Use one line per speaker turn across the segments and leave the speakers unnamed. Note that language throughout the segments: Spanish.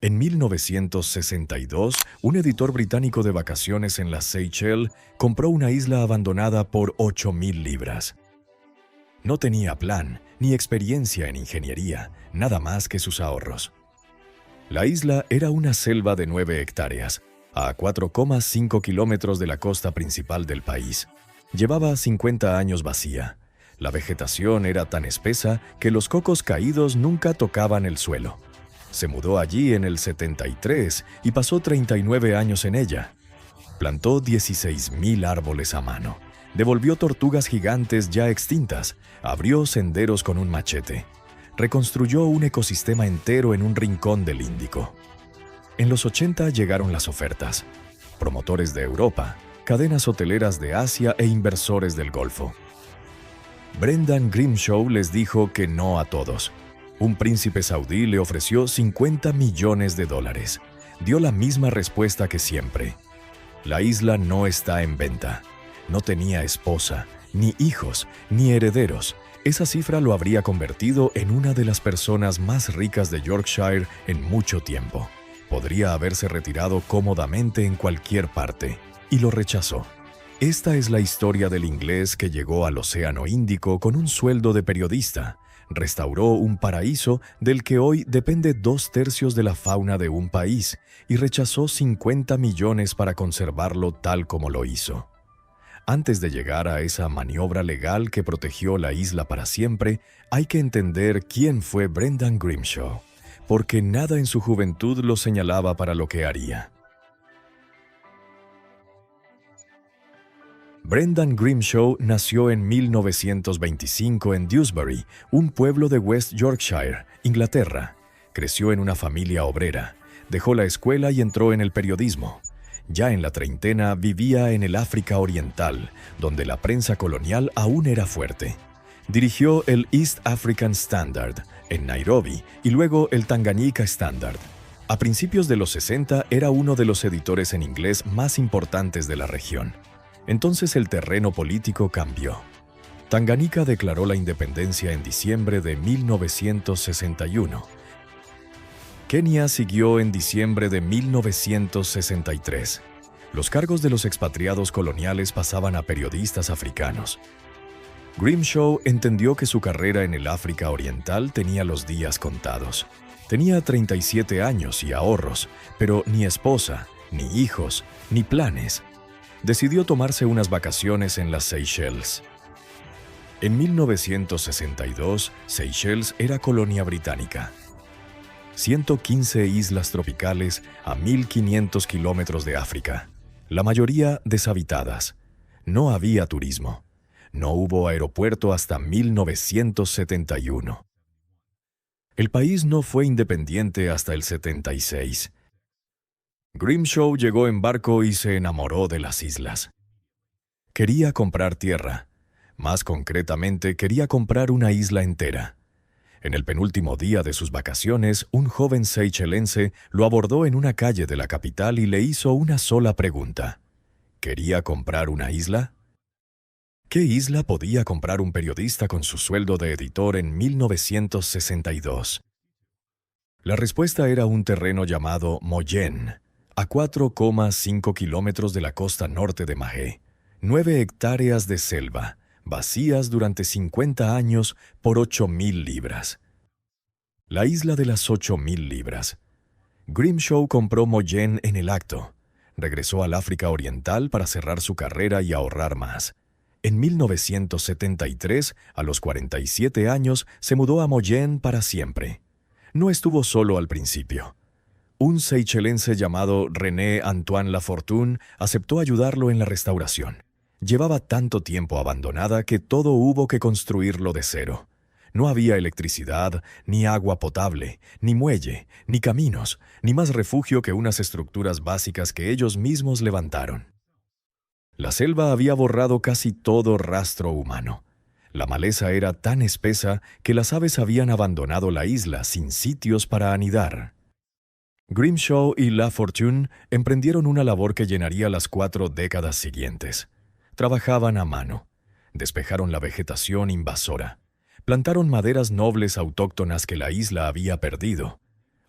En 1962, un editor británico de vacaciones en las Seychelles compró una isla abandonada por 8.000 libras. No tenía plan ni experiencia en ingeniería, nada más que sus ahorros. La isla era una selva de 9 hectáreas, a 4,5 kilómetros de la costa principal del país. Llevaba 50 años vacía. La vegetación era tan espesa que los cocos caídos nunca tocaban el suelo. Se mudó allí en el 73 y pasó 39 años en ella. Plantó 16.000 árboles a mano. Devolvió tortugas gigantes ya extintas. Abrió senderos con un machete. Reconstruyó un ecosistema entero en un rincón del Índico. En los 80 llegaron las ofertas. Promotores de Europa, cadenas hoteleras de Asia e inversores del Golfo. Brendan Grimshaw les dijo que no a todos. Un príncipe saudí le ofreció $50 millones. Dio la misma respuesta que siempre. La isla no está en venta. No tenía esposa, ni hijos, ni herederos. Esa cifra lo habría convertido en una de las personas más ricas de Yorkshire en mucho tiempo. Podría haberse retirado cómodamente en cualquier parte, y lo rechazó. Esta es la historia del inglés que llegó al Océano Índico con un sueldo de periodista. Restauró un paraíso del que hoy depende 2/3 de la fauna de un país y rechazó 50 millones para conservarlo tal como lo hizo. Antes de llegar a esa maniobra legal que protegió la isla para siempre, hay que entender quién fue Brendan Grimshaw, porque nada en su juventud lo señalaba para lo que haría. Brendan Grimshaw nació en 1925 en Dewsbury, un pueblo de West Yorkshire, Inglaterra. Creció en una familia obrera, dejó la escuela y entró en el periodismo. Ya en la treintena vivía en el África Oriental, donde la prensa colonial aún era fuerte. Dirigió el East African Standard en Nairobi y luego el Tanganyika Standard. A principios de los 60 era uno de los editores en inglés más importantes de la región. Entonces el terreno político cambió. Tanganyika declaró la independencia en diciembre de 1961. Kenia siguió en diciembre de 1963. Los cargos de los expatriados coloniales pasaban a periodistas africanos. Grimshaw entendió que su carrera en el África Oriental tenía los días contados. Tenía 37 años y ahorros, pero ni esposa, ni hijos, ni planes. Decidió tomarse unas vacaciones en las Seychelles. En 1962, Seychelles era colonia británica. 115 islas tropicales a 1.500 kilómetros de África, la mayoría deshabitadas. No había turismo. No hubo aeropuerto hasta 1971. El país no fue independiente hasta el 76. Grimshaw llegó en barco y se enamoró de las islas. Quería comprar tierra. Más concretamente, quería comprar una isla entera. En el penúltimo día de sus vacaciones, un joven seychelense lo abordó en una calle de la capital y le hizo una sola pregunta. ¿Quería comprar una isla? ¿Qué isla podía comprar un periodista con su sueldo de editor en 1962? La respuesta era un terreno llamado Moyenne, a 4,5 kilómetros de la costa norte de Mahé. 9 hectáreas de selva, vacías durante 50 años por 8.000 libras. La isla de las 8.000 libras. Grimshaw compró Moyenne en el acto. Regresó al África Oriental para cerrar su carrera y ahorrar más. En 1973, a los 47 años, se mudó a Moyenne para siempre. No estuvo solo al principio. Un seychelense llamado René Antoine Lafortune aceptó ayudarlo en la restauración. Llevaba tanto tiempo abandonada que todo hubo que construirlo de cero. No había electricidad, ni agua potable, ni muelle, ni caminos, ni más refugio que unas estructuras básicas que ellos mismos levantaron. La selva había borrado casi todo rastro humano. La maleza era tan espesa que las aves habían abandonado la isla sin sitios para anidar. Grimshaw y Lafortune emprendieron una labor que llenaría las 4 décadas siguientes. Trabajaban a mano. Despejaron la vegetación invasora. Plantaron maderas nobles autóctonas que la isla había perdido.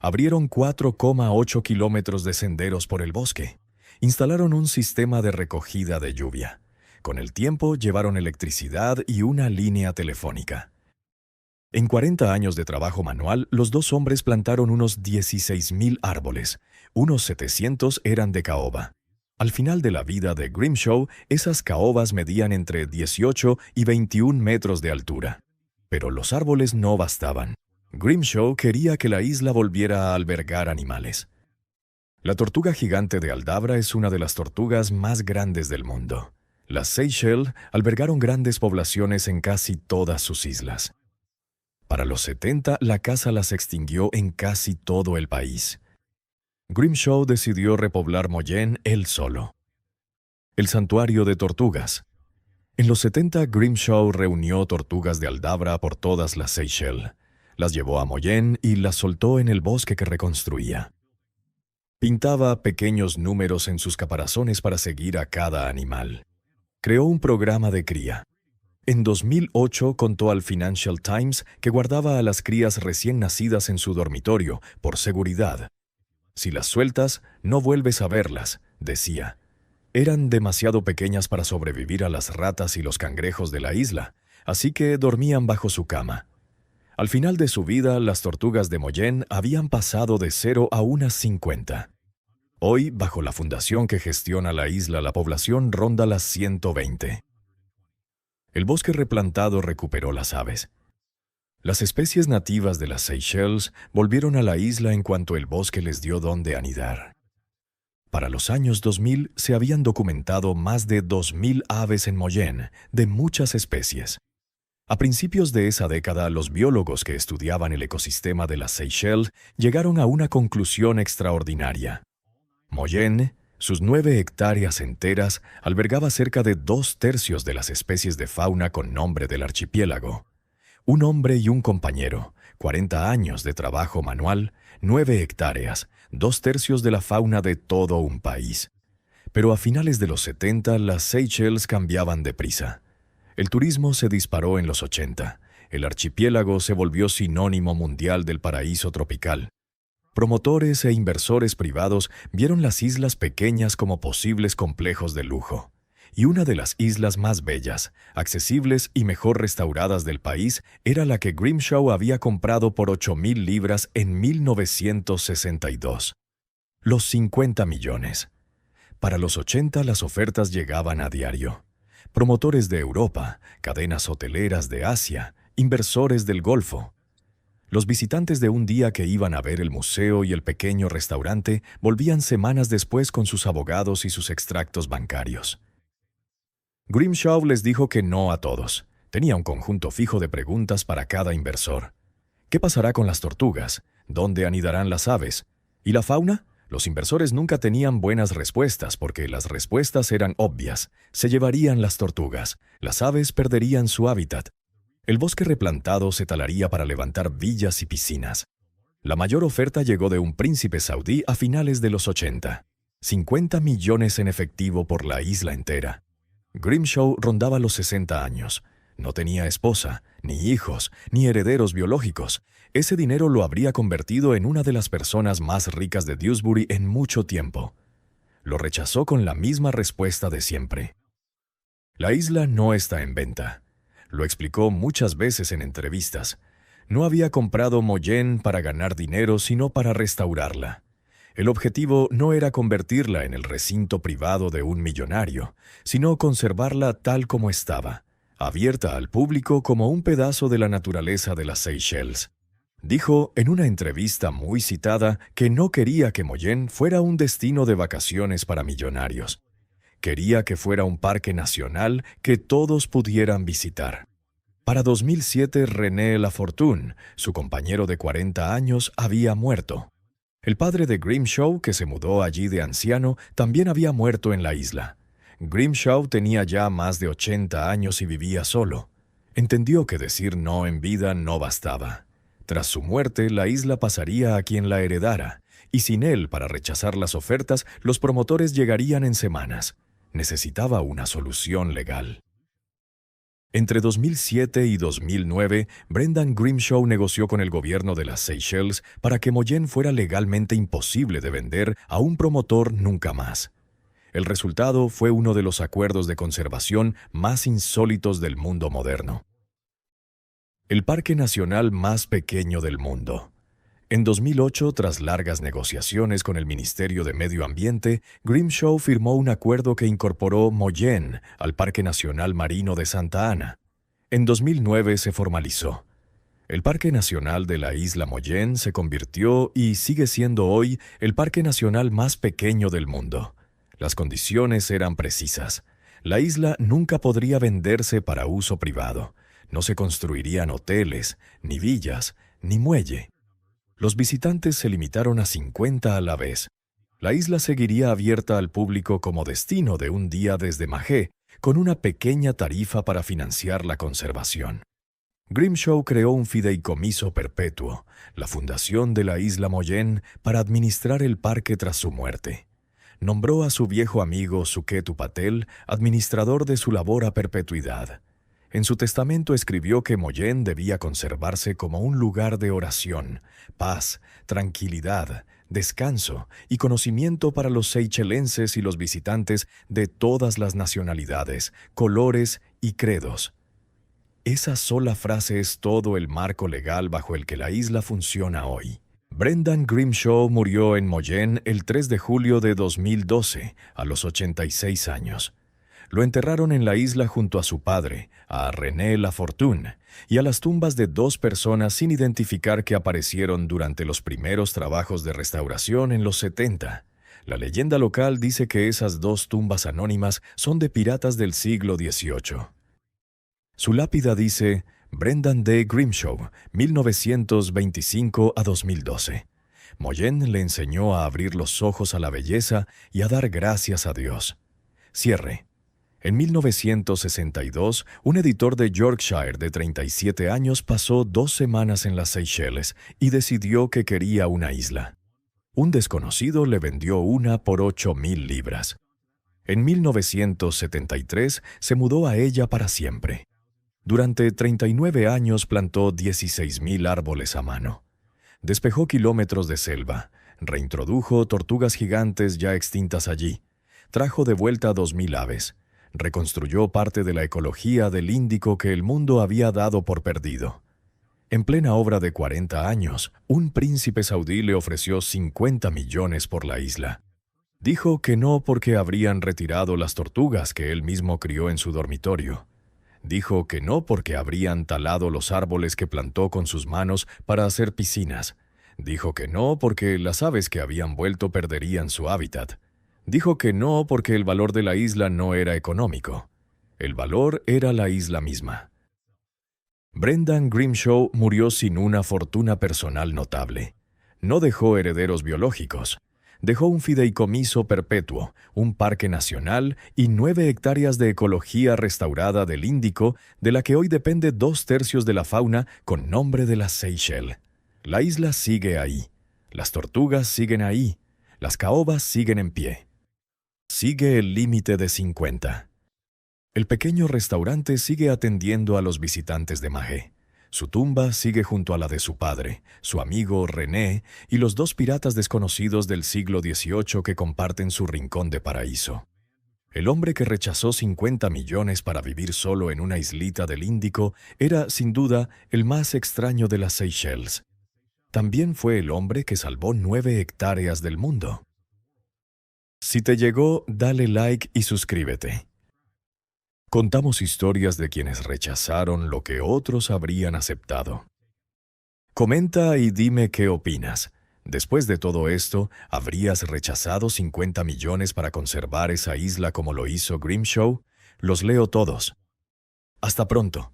Abrieron 4,8 kilómetros de senderos por el bosque. Instalaron un sistema de recogida de lluvia. Con el tiempo llevaron electricidad y una línea telefónica. En 40 años de trabajo manual, los dos hombres plantaron unos 16,000 árboles. Unos 700 eran de caoba. Al final de la vida de Grimshaw, esas caobas medían entre 18 y 21 metros de altura. Pero los árboles no bastaban. Grimshaw quería que la isla volviera a albergar animales. La tortuga gigante de Aldabra es una de las tortugas más grandes del mundo. Las Seychelles albergaron grandes poblaciones en casi todas sus islas. Para los 70, la caza las extinguió en casi todo el país. Grimshaw decidió repoblar Moyenne él solo. El santuario de tortugas. En los 70, Grimshaw reunió tortugas de Aldabra por todas las Seychelles. Las llevó a Moyenne y las soltó en el bosque que reconstruía. Pintaba pequeños números en sus caparazones para seguir a cada animal. Creó un programa de cría. En 2008 contó al Financial Times que guardaba a las crías recién nacidas en su dormitorio, por seguridad. Si las sueltas, no vuelves a verlas, decía. Eran demasiado pequeñas para sobrevivir a las ratas y los cangrejos de la isla, así que dormían bajo su cama. Al final de su vida, las tortugas de Moyenne habían pasado de 0 a unas 50. Hoy, bajo la fundación que gestiona la isla, la población ronda las 120. El bosque replantado recuperó las aves. Las especies nativas de las Seychelles volvieron a la isla en cuanto el bosque les dio donde anidar. Para los años 2000 se habían documentado más de 2,000 aves en Moyenne, de muchas especies. A principios de esa década, los biólogos que estudiaban el ecosistema de las Seychelles llegaron a una conclusión extraordinaria. Moyenne, sus 9 hectáreas enteras, albergaba cerca de 2/3 de las especies de fauna con nombre del archipiélago. Un hombre y un compañero, 40 años de trabajo manual, 9 hectáreas, 2/3 de la fauna de todo un país. Pero a finales de los 70, las Seychelles cambiaban deprisa. El turismo se disparó en los 80. El archipiélago se volvió sinónimo mundial del paraíso tropical. Promotores e inversores privados vieron las islas pequeñas como posibles complejos de lujo. Y una de las islas más bellas, accesibles y mejor restauradas del país era la que Grimshaw había comprado por 8,000 libras en 1962. Los 50 millones. Para los 80 las ofertas llegaban a diario. Promotores de Europa, cadenas hoteleras de Asia, inversores del Golfo. Los visitantes de un día que iban a ver el museo y el pequeño restaurante volvían semanas después con sus abogados y sus extractos bancarios. Grimshaw les dijo que no a todos. Tenía un conjunto fijo de preguntas para cada inversor. ¿Qué pasará con las tortugas? ¿Dónde anidarán las aves? ¿Y la fauna? Los inversores nunca tenían buenas respuestas porque las respuestas eran obvias. Se llevarían las tortugas. Las aves perderían su hábitat. El bosque replantado se talaría para levantar villas y piscinas. La mayor oferta llegó de un príncipe saudí a finales de los 80. 50 millones en efectivo por la isla entera. Grimshaw rondaba los 60 años. No tenía esposa, ni hijos, ni herederos biológicos. Ese dinero lo habría convertido en una de las personas más ricas de Dewsbury en mucho tiempo. Lo rechazó con la misma respuesta de siempre. La isla no está en venta. Lo explicó muchas veces en entrevistas. No había comprado Moyenne para ganar dinero, sino para restaurarla. El objetivo no era convertirla en el recinto privado de un millonario, sino conservarla tal como estaba, abierta al público como un pedazo de la naturaleza de las Seychelles. Dijo en una entrevista muy citada que no quería que Moyenne fuera un destino de vacaciones para millonarios. Quería que fuera un parque nacional que todos pudieran visitar. Para 2007, René Lafortune, su compañero de 40 años, había muerto. El padre de Grimshaw, que se mudó allí de anciano, también había muerto en la isla. Grimshaw tenía ya más de 80 años y vivía solo. Entendió que decir no en vida no bastaba. Tras su muerte, la isla pasaría a quien la heredara, y sin él para rechazar las ofertas, los promotores llegarían en semanas. Necesitaba una solución legal. Entre 2007 y 2009, Brendan Grimshaw negoció con el gobierno de las Seychelles para que Moyenne fuera legalmente imposible de vender a un promotor nunca más. El resultado fue uno de los acuerdos de conservación más insólitos del mundo moderno. El parque nacional más pequeño del mundo. En 2008, tras largas negociaciones con el Ministerio de Medio Ambiente, Grimshaw firmó un acuerdo que incorporó Moyenne al Parque Nacional Marino de Santa Ana. En 2009 se formalizó. El Parque Nacional de la Isla Moyenne se convirtió y sigue siendo hoy el parque nacional más pequeño del mundo. Las condiciones eran precisas. La isla nunca podría venderse para uso privado. No se construirían hoteles, ni villas, ni muelle. Los visitantes se limitaron a 50 a la vez. La isla seguiría abierta al público como destino de un día desde Mahé, con una pequeña tarifa para financiar la conservación. Grimshaw creó un fideicomiso perpetuo, la fundación de la isla Moyenne, para administrar el parque tras su muerte. Nombró a su viejo amigo Suketu Patel administrador de su labor a perpetuidad. En su testamento escribió que Moyenne debía conservarse como un lugar de oración, paz, tranquilidad, descanso y conocimiento para los seychelenses y los visitantes de todas las nacionalidades, colores y credos. Esa sola frase es todo el marco legal bajo el que la isla funciona hoy. Brendan Grimshaw murió en Moyenne el 3 de julio de 2012, a los 86 años. Lo enterraron en la isla junto a su padre, a René Lafortune, y a las tumbas de 2 personas sin identificar que aparecieron durante los primeros trabajos de restauración en los 70. La leyenda local dice que esas 2 tumbas anónimas son de piratas del siglo XVIII. Su lápida dice: Brendan D. Grimshaw, 1925 a 2012. Moyenne le enseñó a abrir los ojos a la belleza y a dar gracias a Dios. Cierre. En 1962, un editor de Yorkshire de 37 años pasó 2 semanas en las Seychelles y decidió que quería una isla. Un desconocido le vendió una por 8,000 libras. En 1973 se mudó a ella para siempre. Durante 39 años plantó 16,000 árboles a mano. Despejó kilómetros de selva, reintrodujo tortugas gigantes ya extintas allí, trajo de vuelta 2,000 aves, reconstruyó parte de la ecología del Índico que el mundo había dado por perdido. En plena obra de 40 años, un príncipe saudí le ofreció 50 millones por la isla. Dijo que no porque habrían retirado las tortugas que él mismo crió en su dormitorio. Dijo que no porque habrían talado los árboles que plantó con sus manos para hacer piscinas. Dijo que no porque las aves que habían vuelto perderían su hábitat. Dijo que no porque el valor de la isla no era económico. El valor era la isla misma. Brendan Grimshaw murió sin una fortuna personal notable. No dejó herederos biológicos. Dejó un fideicomiso perpetuo, un parque nacional y 9 hectáreas de ecología restaurada del Índico, de la que hoy depende 2/3 de la fauna con nombre de las Seychelles. La isla sigue ahí. Las tortugas siguen ahí. Las caobas siguen en pie. Sigue el límite de 50. El pequeño restaurante sigue atendiendo a los visitantes de Mahé. Su tumba sigue junto a la de su padre, su amigo René y los 2 piratas desconocidos del siglo XVIII que comparten su rincón de paraíso. El hombre que rechazó 50 millones para vivir solo en una islita del Índico era, sin duda, el más extraño de las Seychelles. También fue el hombre que salvó 9 hectáreas del mundo. Si te llegó, dale like y suscríbete. Contamos historias de quienes rechazaron lo que otros habrían aceptado. Comenta y dime qué opinas. Después de todo esto, ¿habrías rechazado 50 millones para conservar esa isla como lo hizo Grimshaw? Los leo todos. Hasta pronto.